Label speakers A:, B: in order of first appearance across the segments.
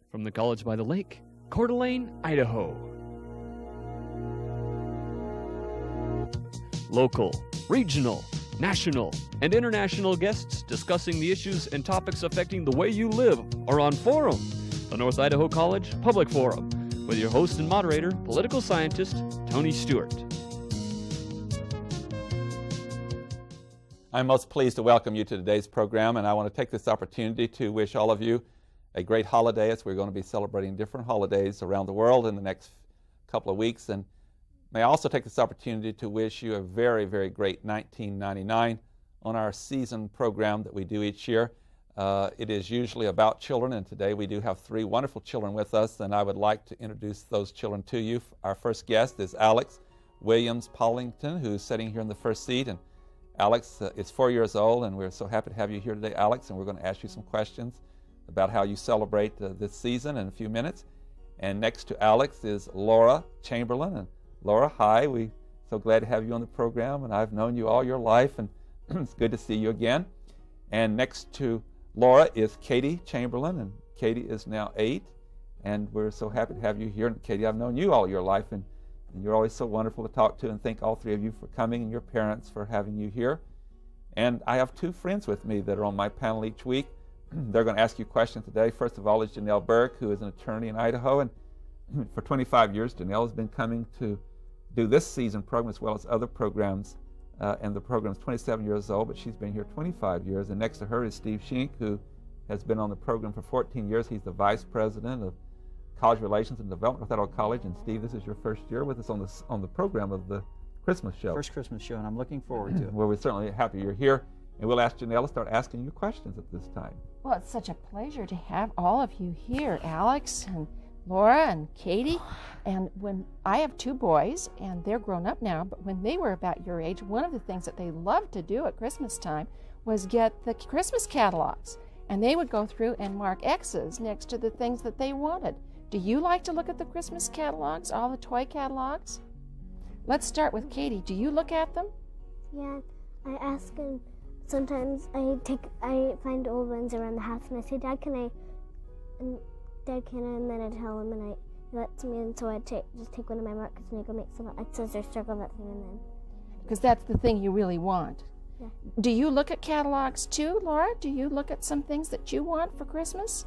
A: from the College by the Lake, Coeur d'Alene, Idaho. Local, regional, national, and international guests discussing the issues and topics affecting the way you live are on Forum, the North Idaho College Public Forum, with your host and moderator, political scientist Tony Stewart.
B: I'm most pleased to welcome you to today's program, and I want to take this opportunity to wish all of you a great holiday, as we're going to be celebrating different holidays around the world in the next couple of weeks. And may I also take this opportunity to wish you a very, very great 1999 on our season program that we do each year. It is usually about children, and today we do have three wonderful children with us, and I would like to introduce those children to you. Our first guest is Alex Williams Pollington, who's sitting here in the first seat. And Alex is 4 years old, and we're so happy to have you here today, Alex, and we're going to ask you some questions about how you celebrate this season in a few minutes. And next to Alex is Laura Chamberlain. And Laura, hi, we're so glad to have you on the program, and I've known you all your life, and it's good to see you again. And next to Laura is Katie Chamberlain, and Katie is now 8, and we're so happy to have you here. And Katie, I've known you all your life, and you're always so wonderful to talk to, and thank all three of you for coming and your parents for having you here. And I have two friends with me that are on my panel each week. They're going to ask you questions today. First of all is Janelle Burke, who is an attorney in Idaho, and for 25 years Janelle has been coming to do this season program as well as other programs, and the program is 27 years old, but she's been here 25 years. And next to her is Steve Shink, who has been on the program for 14 years. He's the Vice President of College Relations and Development with Idaho College. And Steve, this is your first year with us on the program of the Christmas show.
C: First Christmas show, and I'm looking forward to it.
B: Well, we're certainly happy you're here, and we'll ask Janelle to start asking you questions at this time.
D: Well, it's such a pleasure to have all of you here, Alex and Laura and Katie. And when I have two boys, and they're grown up now, but when they were about your age, one of the things that they loved to do at Christmas time was get the Christmas catalogs. And they would go through and mark X's next to the things that they wanted. Do you like to look at the Christmas catalogs, all the toy catalogs? Let's start with Katie. Do you look at them?
E: Yeah, I ask him. Sometimes I find old ones around the house, and I say, Dad, can I? And Dad can, and then I tell him, and he lets me, and so I just take one of my markers and I go make some X's or circle that thing, and then.
D: Because that's the thing you really want.
E: Yeah.
D: Do you look at catalogs too, Laura? Do you look at some things that you want for Christmas?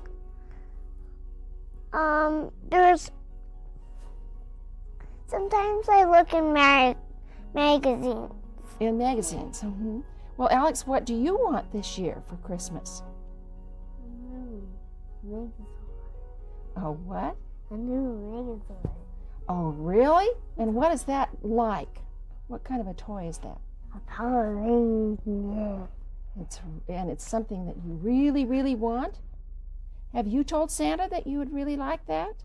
E: Sometimes I look in magazines.
D: In magazines. Mm-hmm. Well, Alex, what do you want this year for Christmas?
E: A new magazine.
D: Oh, what?
E: A new magazine.
D: Oh, really? And what is that like? What kind of a toy is that?
E: A Power Ranger.
D: It's something that you really, really want? Have you told Santa that you would really like that?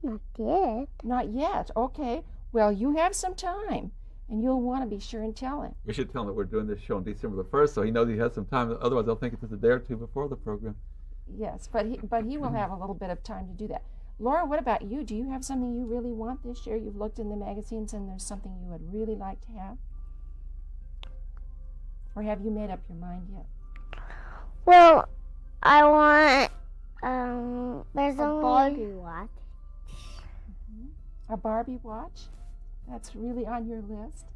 E: Not yet.
D: Not yet. Okay. Well, you have some time, and you'll want to be sure and tell him.
B: We should tell him that we're doing this show on December the 1st, so he knows he has some time. Otherwise, they'll think it's just a day or two before the program.
D: Yes, but he will have a little bit of time to do that. Laura, what about you? Do you have something you really want this year? You've looked in the magazines, and there's something you would really like to have? Or have you made up your mind yet?
E: Well, I want, there's
F: a Barbie watch.
D: Mm-hmm. A Barbie watch? That's really on your list.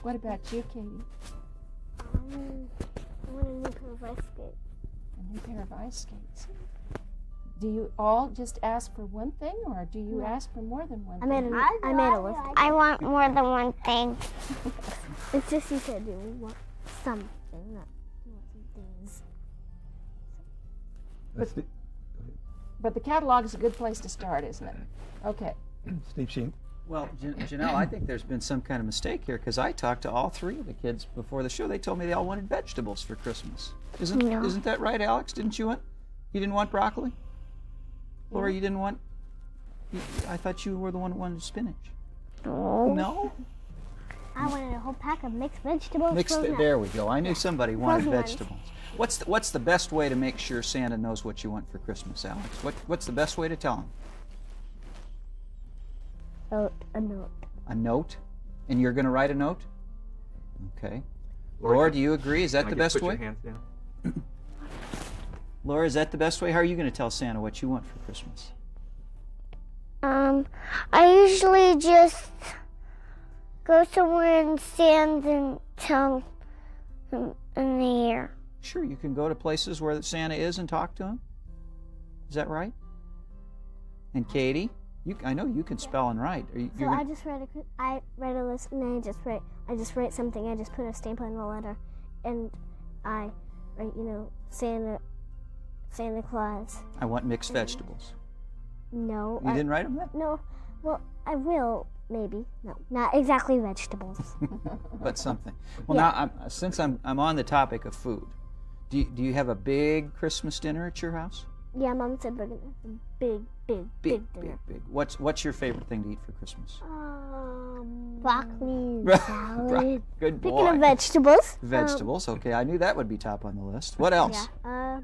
D: What about you, Katie?
E: I want a new pair of ice skates.
D: A new pair of ice skates. Do you all just ask for one thing, or do you ask for more than one thing?
E: I made a list. I want more than one thing. It's just you said you want something, not some things.
D: But the catalog is a good place to start, isn't it? Okay.
B: Steve Sheen.
C: Well, Janelle, I think there's been some kind of mistake here, because I talked to all three of the kids before the show. They told me they all wanted vegetables for Christmas. Isn't that right, Alex? You didn't want broccoli? Laura, you didn't want? I thought you were the one who wanted spinach. No?
E: I wanted a whole pack of mixed vegetables.
C: There we go. I knew somebody wanted vegetables. What's the best way to make sure Santa knows what you want for Christmas, Alex? What's the best way to tell him?
E: A note.
C: A note? And you're going to write a note? Okay. Laura, do you agree? Is that the best way?
B: Put your hands down.
C: Laura, is that the best way? How are you going to tell Santa what you want for Christmas?
E: I usually just go somewhere and stand and tell him in the air.
C: Sure, you can go to places where Santa is and talk to him. Is that right? And Katie, I know you can spell and write.
E: So I just read a list and I just write something. I just put a stamp on the letter, and I write, Santa Claus.
C: I want mixed vegetables.
E: No.
C: You didn't write them then?
E: No. Well, I will maybe. No, not exactly vegetables.
C: But something. Well, now since I'm on the topic of food, do you have a big Christmas dinner at your house?
E: Yeah, Mom said we're gonna have a big dinner.
C: Big. What's your favorite thing to eat for Christmas?
E: Broccoli, salad.
C: Good boy.
E: Speaking of vegetables.
C: Vegetables. Okay, I knew that would be top on the list. What else?
E: Yeah.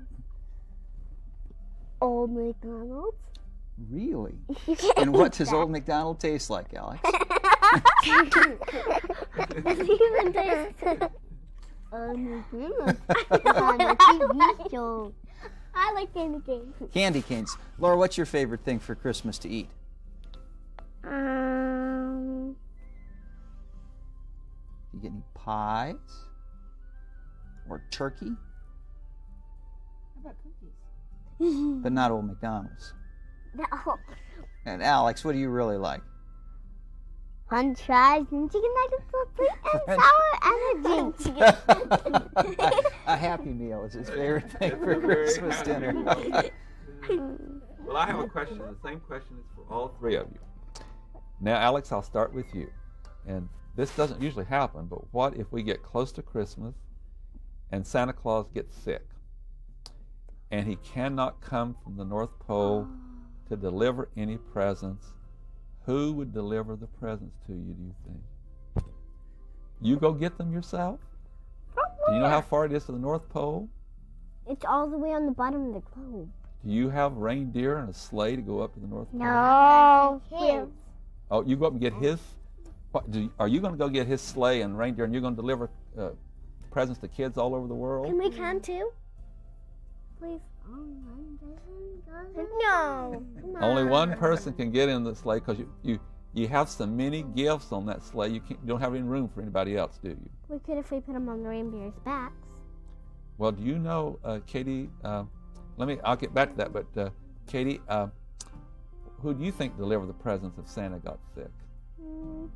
E: Old McDonald's.
C: Really?
E: You can't
C: And
E: eat
C: what does
E: that.
C: Old McDonald taste like, Alex?
E: Doesn't even taste. On a TV show. I like candy canes.
C: Candy canes. Laura, what's your favorite thing for Christmas to eat?
E: Um,
C: You get any pies? Or turkey?
D: How about cookies?
C: But not Old McDonald's.
E: no.
C: And Alex, what do you really like?
E: French fries and chicken nuggets with sweet and sour and a drink.
C: A Happy Meal is his favorite thing for Christmas dinner.
B: Well, I have a question. The same question is for all three of you. Now, Alex, I'll start with you. And this doesn't usually happen, but what if we get close to Christmas and Santa Claus gets sick and he cannot come from the North Pole to deliver any presents? Who would deliver the presents to you, do you think? You go get them yourself? Do you know how far it is to the North Pole?
E: It's all the way on the bottom of the globe.
B: Do you have reindeer and a sleigh to go up to the North Pole?
E: No.
B: Oh, you go up and get his? Are you going to go get his sleigh and reindeer and you're going to deliver presents to kids all over the world?
E: Can we come too? Please. No. Come on.
B: Only one person can get in the sleigh because you have so many gifts on that sleigh. You don't have any room for anybody else, do you?
E: We could if we put them on the reindeer's backs.
B: Well, do you know, Katie? I'll get back to that. But Katie, who do you think delivered the presents if Santa got sick?
E: Me.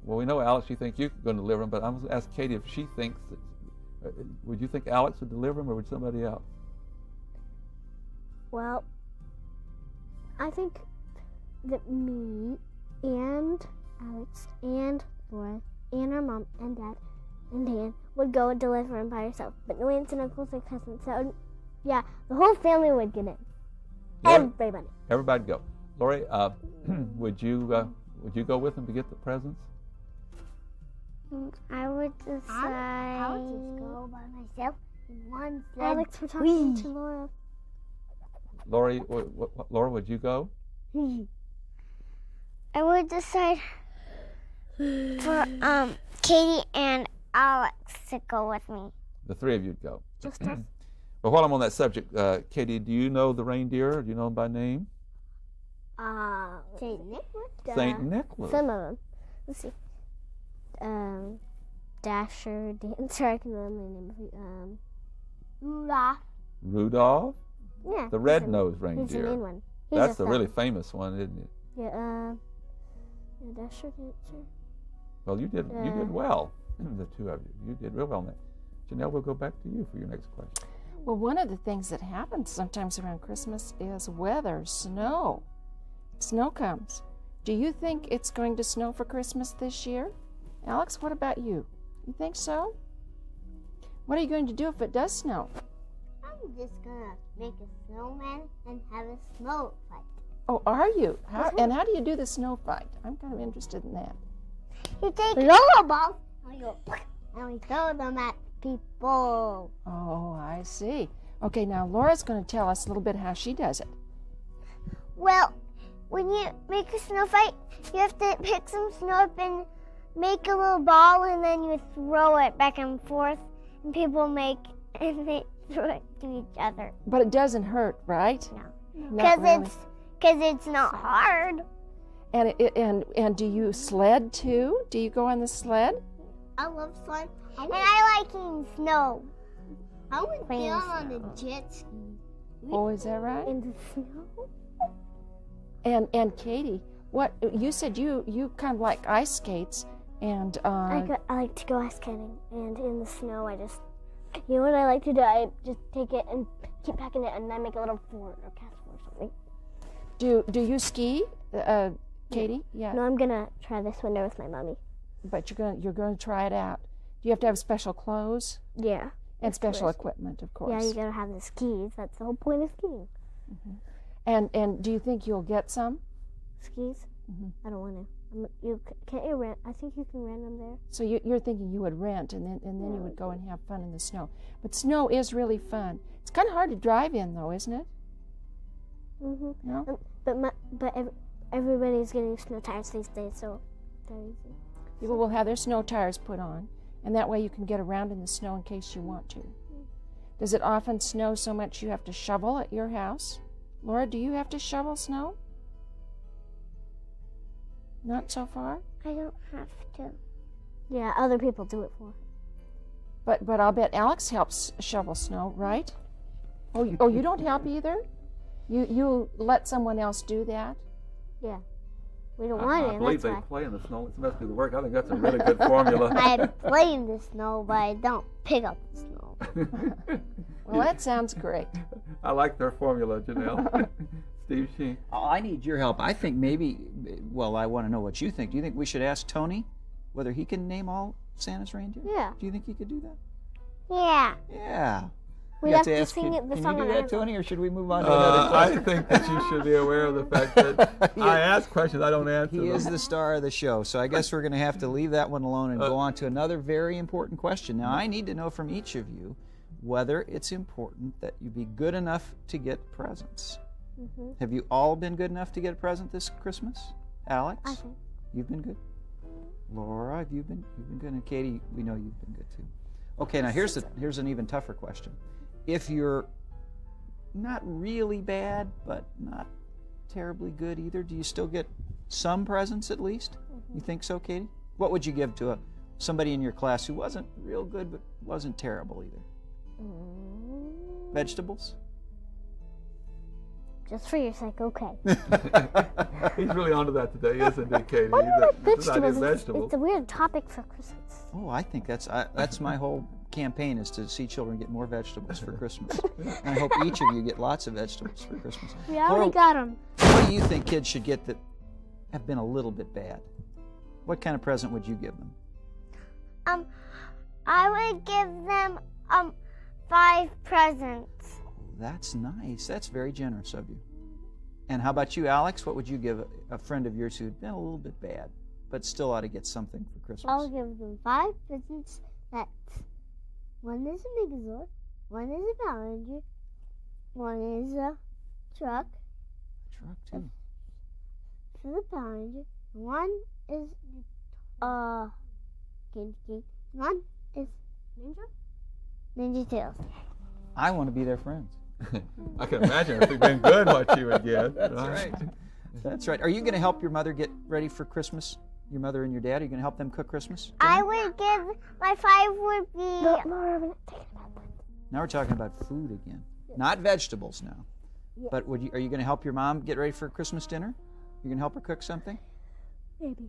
B: Well, we know, Alex, you think you're going to deliver them, but I'm going to ask Katie if she thinks that. Would you think Alex would deliver them, or would somebody else?
E: Well, I think that me and Alex and Laura and our mom and dad and Dan would go and deliver them by ourselves. But no aunts and uncles or cousins. So, yeah, the whole family would get in.
B: Lori,
E: Everybody.
B: everybody go. Lori, would you go with them to get the presents?
E: I would decide.
F: I would just go by myself in one sled.
E: Alex, we're talking to Laura.
B: Lori, Laura, would you go?
E: I would decide for Katie and Alex to go with me.
B: The three of you'd go.
E: Just us.
B: But while I'm on that subject, Katie, do you know the reindeer? Do you know them by name?
E: Saint Nicholas.
B: Saint Nicholas.
E: Some of them. Let's see. Dasher, Dancer. I can only name a few.
F: Rudolph.
B: Rudolph?
E: Yeah.
B: The
E: he's
B: red-nosed
E: the main
B: reindeer.
E: one. He's
B: That's
E: a
B: the really
E: fun.
B: famous one, isn't it?
E: Yeah. Dasher, Dancer.
B: Well, you did well, the two of you. You did real well on that. Janelle, we'll go back to you for your next question.
D: Well, one of the things that happens sometimes around Christmas is weather, snow. Snow comes. Do you think it's going to snow for Christmas this year? Alex, what about you? You think so? What are you going to do if it does snow?
F: I'm just gonna make a snowman and have a snow fight.
D: Oh, are you? And how do you do the snow fight? I'm kind of interested in that.
F: You take rollerballs and we throw them at people.
D: Oh, I see. Okay, now Laura's going to tell us a little bit how she does it.
E: Well, when you make a snow fight, you have to pick some snow up and make a little ball, and then you throw it back and forth, and people make
F: through it to each other.
D: But it doesn't hurt, right?
F: No.
D: Not really.
F: Because it's not hard.
D: And do you sled too? Do you go on the sled?
F: I love slime. And I like eating snow. I would
E: Playing
F: get on
E: snow.
F: the jet ski.
D: Oh, is that right?
E: In the snow.
D: And Katie, what you said you kind of like ice skates, and
E: I like to go ice skating, and in the snow, you know what I like to do? I just take it and keep packing it, and I make a little fort or castle or something.
D: do you ski, Katie? Yeah.
E: No, I'm gonna try this winter with my mommy.
D: But you're gonna try it out. Do you have to have special clothes
E: Yeah.
D: and special
E: course.
D: equipment, of course?
E: Yeah, you gotta have the skis. That's the whole point of skiing.
D: And do you think you'll get some?
E: Skis?
D: Mhm.
E: I don't want to. Can't you rent? I think you can rent them there.
D: So you're thinking you would rent, and then you would go and have fun in the snow. But snow is really fun. It's kind of hard to drive in, though, isn't it?
E: Mhm.
D: No.
E: Everybody's getting snow tires these days, so they're easy.
D: People will have their snow tires put on, and that way you can get around in the snow in case you want to. Does it often snow so much you have to shovel at your house? Laura, do you have to shovel snow? Not so far?
E: I don't have to. Yeah, other people do it for.
D: But I'll bet Alex helps shovel snow, right? Oh, you don't help either? You let someone else do that?
E: Yeah. We don't want
B: I
E: it.
B: believe
E: That's
B: they
E: why.
B: play in the snow. It's supposed to do the work. I think that's a really good formula.
F: I play in the snow, but I don't pick up the snow.
D: Well, that sounds great.
B: I like their formula, Janelle. Steve Sheen.
C: Oh, I need your help. I think maybe, well, I want to know what you think. Do you think we should ask Tony whether he can name all Santa's reindeer?
E: Yeah.
C: Do you think he could do that?
F: Yeah.
C: Yeah.
E: We
C: You
E: have
C: to
E: to
C: ask
E: sing
C: you,
E: it the
C: can
E: song
C: you
E: on
C: do that,
E: Amazon.
C: Tony, or should we move on to another
B: I
C: question?
B: think that you should be aware of the fact that I ask questions, I don't answer
C: He
B: them.
C: is the star of the show, so I guess we're going to have to leave that one alone and go on to another very important question. Now, I need to know from each of you whether it's important that you be good enough to get presents.
E: Mhm.
C: Have you all been good enough to get a present this Christmas? Alex?
E: I think.
C: You've been good? Laura, have you been good? And Katie, we know you've been good too. Okay, now here's an even tougher question. If you're not really bad, but not terribly good either, do you still get some presents at least? You think so, Katie? What would you give to somebody in your class who wasn't real good but wasn't terrible either? Vegetables?
E: Just for your sake, okay.
B: He's really onto that today, isn't he, Katie?
E: I don't like
B: This idea of
E: vegetables. It's a weird topic for Christmas.
C: Oh, I think that's my whole campaign is to see children get more vegetables for Christmas. And I hope each of you get lots of vegetables for Christmas.
E: We already
C: Laura,
E: got them.
C: what do you think kids should get that have been a little bit bad? What kind of present would you give them?
F: I would give them 5 presents.
C: That's nice. That's very generous of you. And how about you, Alex? What would you give a friend of yours who'd been a little bit bad, but still ought to get something for Christmas?
F: I'll give them 5 presents. One is a Megazord, one is a Power Ranger, one is a truck
C: Truck too.
F: for the Power Ranger, one is Candy Cane, one is Ninja Tails.
C: I want to be their friends.
B: I can imagine if it'd been good what you would get.
C: That's right. That's right. Are you going to help your mother get ready for Christmas? Your mother and your dad? Are you going to help them cook Christmas?
F: I would give, my 5 would be,
C: Now we're talking about food again. Not vegetables now. But are you going to help your mom get ready for Christmas dinner? You're going to help her cook something?
E: Maybe.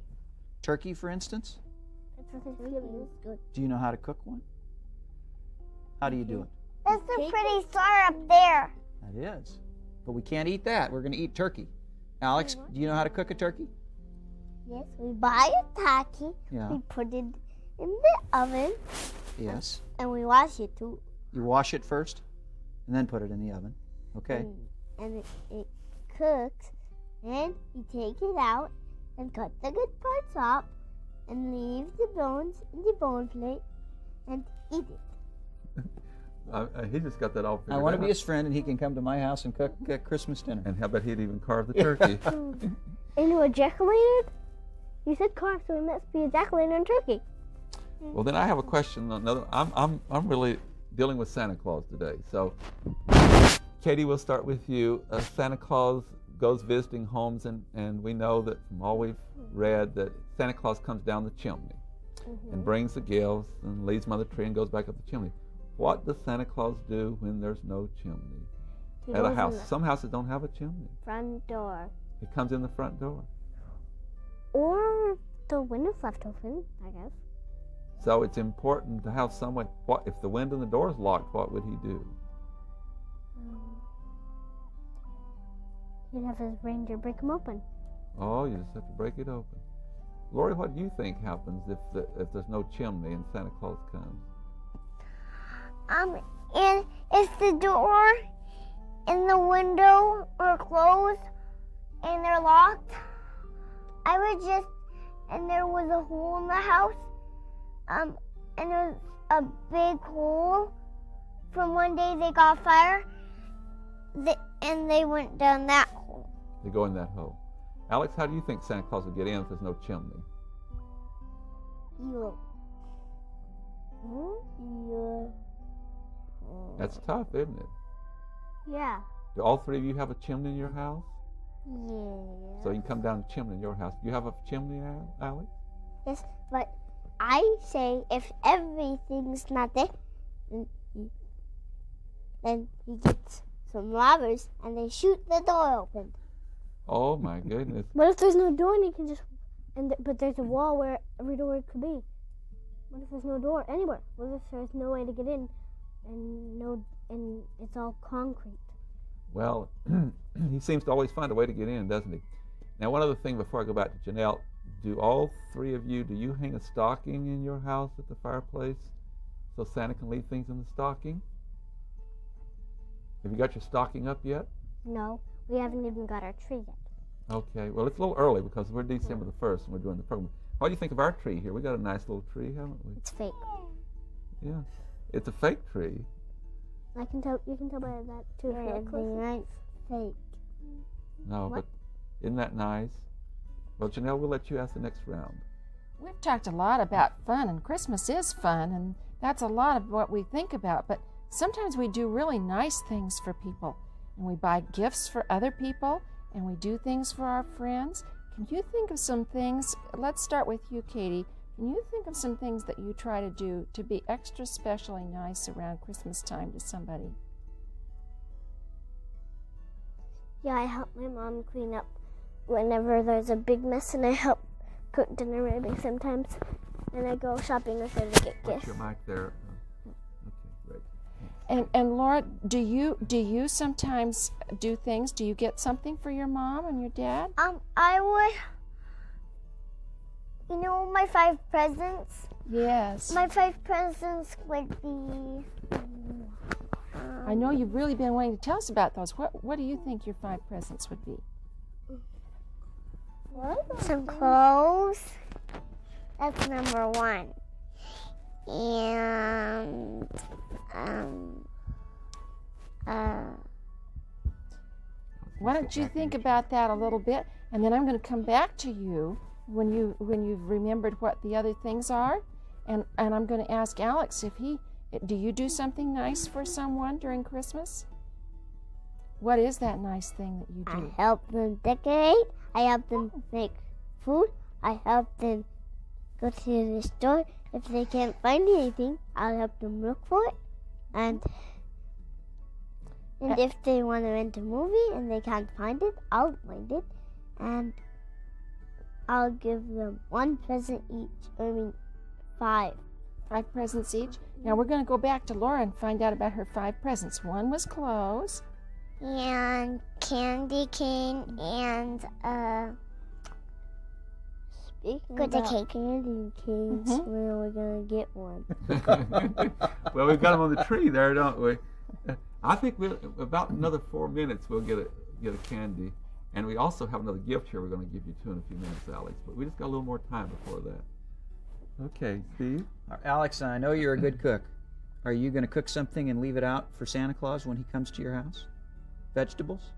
C: Turkey, for instance?
E: That's what they give you.
F: good.
C: Do you know how to cook one? How do you do it?
F: That's a pretty star up there.
C: That is. But we can't eat that. We're going to eat turkey. Alex, do you know how to cook a turkey?
F: Yes, we buy a turkey,
C: Yeah.
F: we put it in the oven,
C: Yes.
F: and we wash it too.
C: You wash it first and then put it in the oven. Okay.
F: And it cooks, and you take it out and cut the good parts off and leave the bones in the bone plate and eat it.
B: He just got that all figured
C: I
B: out.
C: want to be his friend and he can come to my house and cook Christmas dinner.
B: And how about he'd even carve the turkey?
E: Into a jack-o'-lantern? You said carp, so it must be a jack-o'-lantern turkey.
B: Well, then I have a question. I'm really dealing with Santa Claus today. So, Katie, we'll start with you. Santa Claus goes visiting homes, and we know that from all we've read that Santa Claus comes down the chimney and brings the gifts and leaves them on the tree and goes back up the chimney. What does Santa Claus do when there's no chimney at a house? Some houses don't have a chimney.
E: Front door.
B: It comes in the front door.
E: Or the window's left open, I guess.
B: So it's important to have someone. What if the window and the door is locked? What would he do?
E: He'd have his reindeer break them open.
B: Oh, you just have to break it open. Lori, what do you think happens if there's no chimney and Santa Claus comes?
F: And if the door and the window are closed and they're locked, I would just, and there was a hole in the house, and there's a big hole from one day they got fire, and they went down that hole.
B: They go in that hole. Alex, how do you think Santa Claus would get in if there's no chimney? That's tough, isn't it?
E: Yeah.
B: Do all three of you have a chimney in your house?
F: Yeah.
B: So you can come down the chimney in your house. Do you have a chimney, Alex?
F: Yes, but I say if everything's not there, then he gets some robbers and they shoot the door open.
B: Oh my goodness.
E: What if there's no door and you can just, but there's a wall where every door could be? What if there's no door anywhere? What if there's no way to get in and it's all concrete?
B: Well, he seems to always find a way to get in, doesn't he? Now, one other thing before I go back to Janelle, do all three of you, do you hang a stocking in your house at the fireplace so Santa can leave things in the stocking? Have you got your stocking up yet?
E: No, we haven't even got our tree yet.
B: Okay, well, it's a little early because we're December the 1st and we're doing the program. What do you think of our tree here? We got a nice little tree, haven't we?
E: It's fake.
B: Yeah, it's a fake tree.
E: I can tell. You can tell by that too. If you look closer.
F: Fake.
B: No,
E: What?
B: but isn't that nice? Well, Janelle, we'll let you ask the next round.
D: We've talked a lot about fun, and Christmas is fun, and that's a lot of what we think about. But sometimes we do really nice things for people, and we buy gifts for other people, and we do things for our friends. Can you think of some things? Let's start with you, Katie. Can you think of some things that you try to do to be extra specially nice around Christmas time to somebody?
E: Yeah, I help my mom clean up whenever there's a big mess, and I help cook dinner maybe sometimes. And I go shopping with her to get
B: What's
E: gifts.
B: your mic there? Okay, great.
D: And Laura, do you sometimes do things? Do you get something for your mom and your dad?
F: I would. You know my 5 presents?
D: Yes.
F: My 5 presents would be.
D: I know you've really been wanting to tell us about those. What do you think your 5 presents would be?
F: Some clothes. That's number 1. And
D: Why don't you think about that a little bit, and then I'm going to come back to you when you've remembered what the other things are, and I'm going to ask Alex if do you do something nice for someone during Christmas? What is that nice thing that you do?
F: I help them decorate. I help them make food. I help them go to the store. If they can't find anything, I'll help them look for it. And if they want to rent a movie and they can't find it, I'll find it. And I'll give them 1 present each. 5.
D: 5 presents each? Now we're going to go back to Laura and find out about her 5 presents. 1 was clothes.
F: And candy cane and
E: Speaking
F: the cake candy canes. When are we gonna get one?
B: Well, we've got them on the tree there, don't we? I think about another 4 minutes we'll get a candy, and we also have another gift here we're going to give you too in a few minutes, Alex. But we just got a little more time before that. Okay, Steve.
C: Alex, I know you're a good cook. Are you going to cook something and leave it out for Santa Claus when he comes to your house? Vegetables?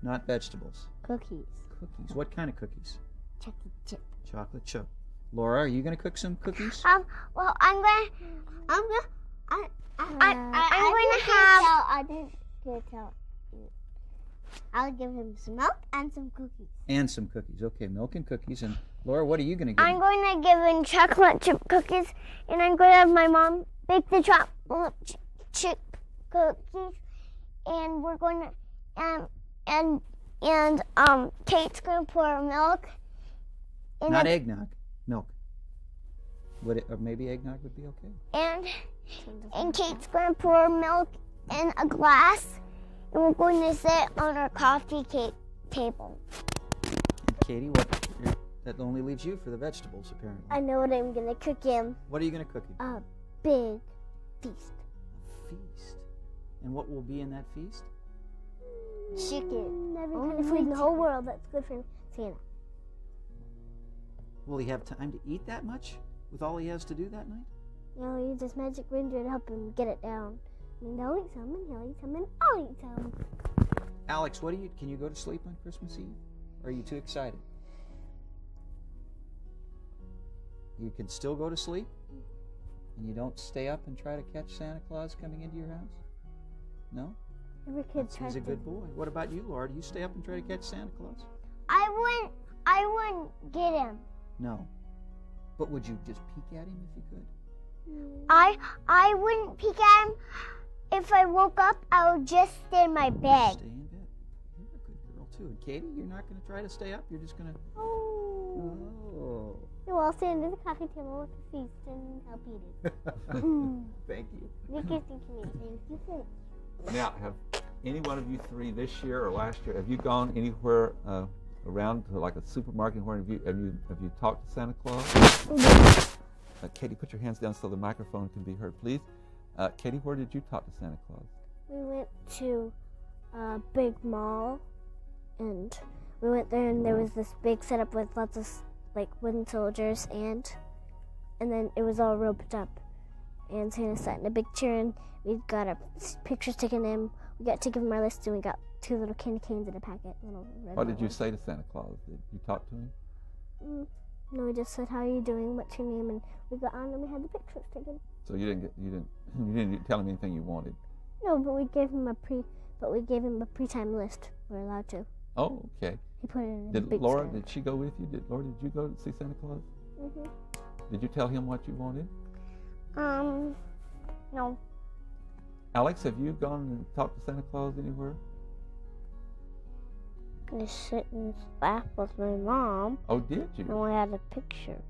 C: Not vegetables.
F: Cookies.
C: Cookies. What kind of cookies?
D: Chocolate chip.
C: Chocolate chip. Laura, are you going to cook some cookies?
F: Well, I'm I'm going to have. I didn't get to tell you. I'll give him some milk and some cookies.
C: And some cookies. Okay, milk and cookies. And Laura, what are you going to give
F: I'm
C: him?
F: going to give him chocolate chip cookies, and I'm going to have my mom bake the chocolate chip cookies, and we're going to and Kate's going to pour milk.
C: Not eggnog, milk. Would it, or maybe eggnog would be okay.
F: And Kate's going to pour milk in a glass, and we're going to sit on our coffee table.
C: And Katie, that only leaves you for the vegetables, apparently.
F: I know what I'm going to cook him.
C: What are you going to cook him?
F: A big feast.
C: A feast. And what will be in that feast?
F: Chicken. Every kind of food in the whole world that's good for Santa.
C: Will he have time to eat that much with all he has to do that night?
F: He'll use this magic reindeer to help him get it down. I mean, they'll eat some, and he'll eat some, and I'll eat some.
C: Alex, can you go to sleep on Christmas Eve? Or are you too excited? You can still go to sleep? And you don't stay up and try to catch Santa Claus coming into your house? No?
F: Every kid tries
C: He's a
F: to.
C: good boy. What about you, Laura? Do you stay up and try to catch Santa Claus?
F: I wouldn't get him.
C: No. But would you just peek at him if you could?
F: I wouldn't peek at him. If I woke up, I would just stay in my bed.
C: Stay in bed. You're a good girl, too. And Katie, you're not going to try to stay up? You're just going to...
F: Oh.
C: Oh.
F: So I'll sit under the coffee table with the feast and help eat it.
C: Thank you.
F: You can think to me. Thank you for
B: Now, have any one of you three this year or last year, have you gone anywhere around to like a supermarket? Where have you talked to Santa Claus? Katie, put your hands down so the microphone can be heard, please. Katie, where did you talk to Santa Claus?
F: We went to a big mall, and we went there, and there was this big setup with lots of like wooden soldiers, and then it was all roped up, and Santa sat in a big chair, and we got our pictures taken in. We got to give him our list, and we got 2 little candy canes in a packet.
B: What did you say to Santa Claus? Did you talk to him?
F: No, we just said, "How are you doing? What's your name?" And we got on, and we had the pictures taken.
B: So you didn't tell him anything you wanted.
F: No, but we gave him a pre-time list. We're allowed to.
B: Oh, okay.
F: He put it in a
B: Did
F: big
B: Laura?
F: stamp.
B: Did she go with you? Laura, did you go to see Santa Claus?
F: Mhm.
B: Did you tell him what you wanted?
F: No.
B: Alex, have you gone and talked to Santa Claus anywhere?
F: I sit in his lap with my mom,
B: Oh, did you?
F: and we had a picture.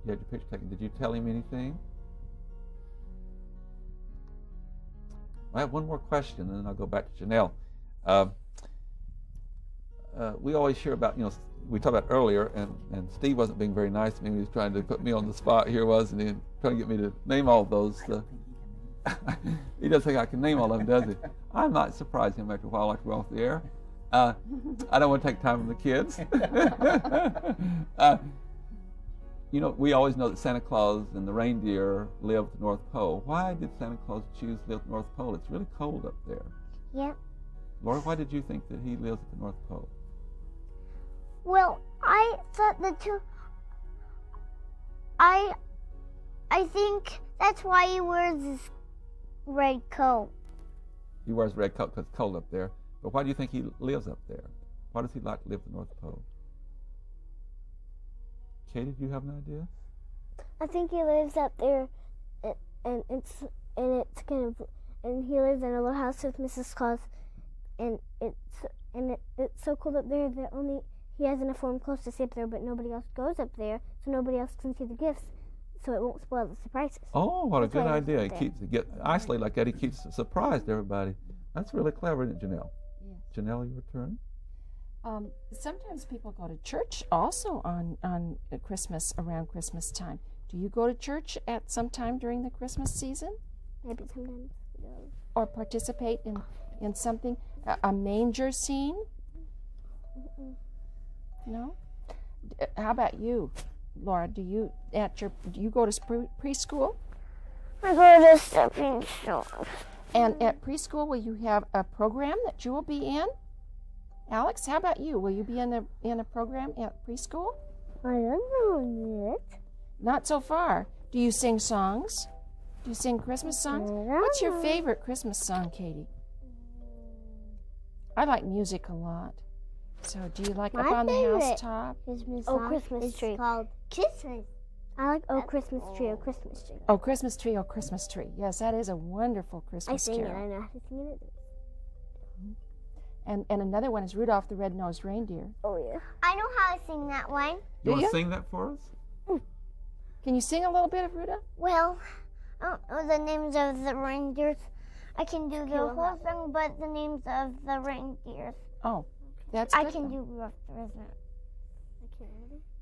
B: You had your picture taken. Did you tell him anything? I have one more question, and then I'll go back to Janelle. We always hear about, we talked about earlier, and Steve wasn't being very nice to me. He was trying to put me on the spot here, wasn't he? Trying to get me to name all those. He doesn't think I can name all of them, does he? I might surprise him after a while after we're off the air. I don't want to take time from the kids. We always know that Santa Claus and the reindeer live at the North Pole. Why did Santa Claus choose to live at the North Pole? It's really cold up there.
F: Yep.
B: Laura, why did you think that he lives at the North Pole?
F: Well, I thought the two. I think that's why he wears his red coat.
B: He wears a red coat because it's cold up there. But why do you think he lives up there? Why does he like to live at the North Pole? Katie, do you have an idea?
F: I think he lives up there, and it's kind of, and he lives in a little house with Mrs. Claus, and it's so cold up there that only he has enough warm clothes to stay up there, but nobody else goes up there, so nobody else can see the gifts, so it won't spoil the surprises.
B: Oh, what a
F: That's
B: good
F: why he lives
B: idea!
F: up
B: He
F: there.
B: keeps get isolated like that. He keeps surprised everybody. That's really clever, isn't it, Janelle?
D: Yes.
B: Janelle, your turn.
D: Sometimes people go to church also on Christmas, around Christmas time. Do you go to church at some time during the Christmas season?
F: Maybe sometimes.
D: Or participate in something, a manger scene? No? How about you, Laura? Do you go to preschool?
F: I go to stepping stones.
D: And at preschool, will you have a program that you will be in? Alex, how about you? Will you be in a program at preschool?
F: I don't know yet.
D: Not so far. Do you sing songs? Do you sing Christmas songs? What's your favorite Christmas song, Katie? I like music a lot. So do you like Up on the Housetop?
E: Christmas
F: Oh,
E: song
F: Christmas
E: is
F: tree.
E: called Christmas. I like Oh Christmas Tree, Oh Christmas Tree.
D: Oh, Christmas Tree, Oh, Christmas Tree. Yes, that is a wonderful
E: I
D: Christmas
E: sing it.
D: carol.
E: I know how to sing it.
D: And another one is Rudolph the Red-Nosed Reindeer.
E: Oh yeah.
F: I know how to sing that one.
B: You want
D: ya?
B: to sing that for us?
D: Can you sing a little bit of Rudolph?
F: Well, I don't know the names of the reindeers. I can do the whole song, but the names of the reindeers.
D: Oh, that's
F: I
D: good.
F: can
D: then.
F: do Rudolph the Red-Nosed.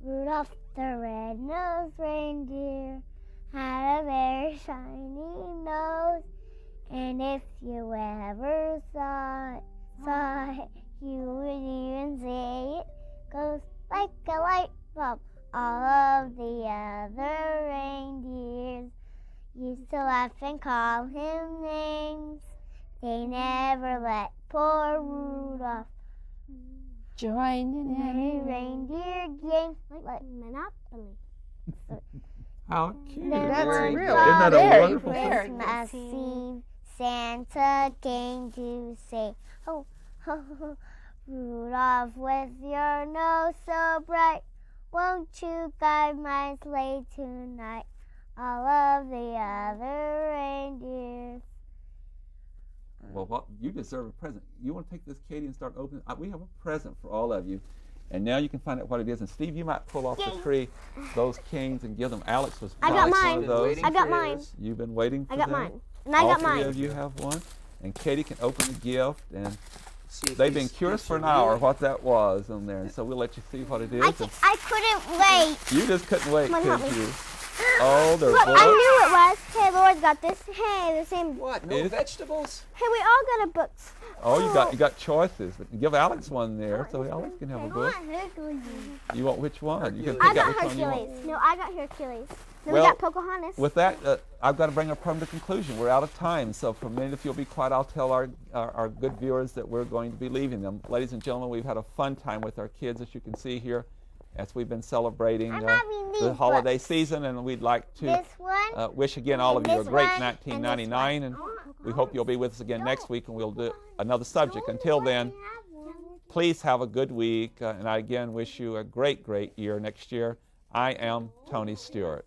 F: Rudolph the red-nosed reindeer had a very shiny nose, and if you ever saw it, you would even say it goes like a light bulb. All of the other reindeers used to laugh and call him names. They never let poor Rudolph
D: Join in
F: any
D: any
F: reindeer game.
E: Like Monopoly.
B: How cute.
D: That's
C: Very
D: really
C: good.
B: Isn't that a
D: very,
B: wonderful
D: very
F: Christmas Eve, Santa came to say, ho, ho, ho, Rudolph, with your nose so bright, won't you guide my sleigh tonight? All of the other reindeers.
B: Well, what, you deserve a present. You want to take this, Katie, and start opening? We have a present for all of you. And now you can find out what it is. And Steve, you might pull off the tree those kings and give them. Alex was
E: I got
B: promised
E: mine.
B: one of those.
E: I got mine.
B: You've been waiting for
E: I got
B: them?
E: mine. And I
B: All
E: got
B: three
E: mine.
B: of you have one. And Katie can open the gift. And
C: See if
B: they've been
C: these
B: curious
C: gifts
B: for
C: are
B: an hour
C: real.
B: what that was on there. And so we'll let you see what it is. And
F: I couldn't wait.
B: you just couldn't wait,
E: Come on, help
B: could
E: me.
B: you? Oh, they're
E: Look,
B: bullets.
E: I knew it was. Hey, Laura's got this. Hey, the same.
C: What? No
B: Is-
C: vegetables?
E: Hey, we all got a book.
B: Oh, you got choices. But give Alex one there so Alex can have a book. You want which one? You can
E: I
B: pick out
E: got
B: which one you want.
E: Hercules. No, I got Hercules. Then
B: Well,
E: we got Pocahontas.
B: With that, I've got to bring our program to conclusion. We're out of time, so for a minute, if you'll be quiet, I'll tell our good viewers that we're going to be leaving them. Ladies and gentlemen, we've had a fun time with our kids, as you can see here, as we've been celebrating
F: I'm having
B: the
F: these
B: holiday
F: books.
B: season, and we'd like to
F: This one.
B: wish again all of you a
F: This
B: great
F: one, and this
B: 1999, and we hope you'll be with us again next week, and we'll do another subject. Until then, please have a good week, and I again wish you a great, great year next year. I am Tony Stewart.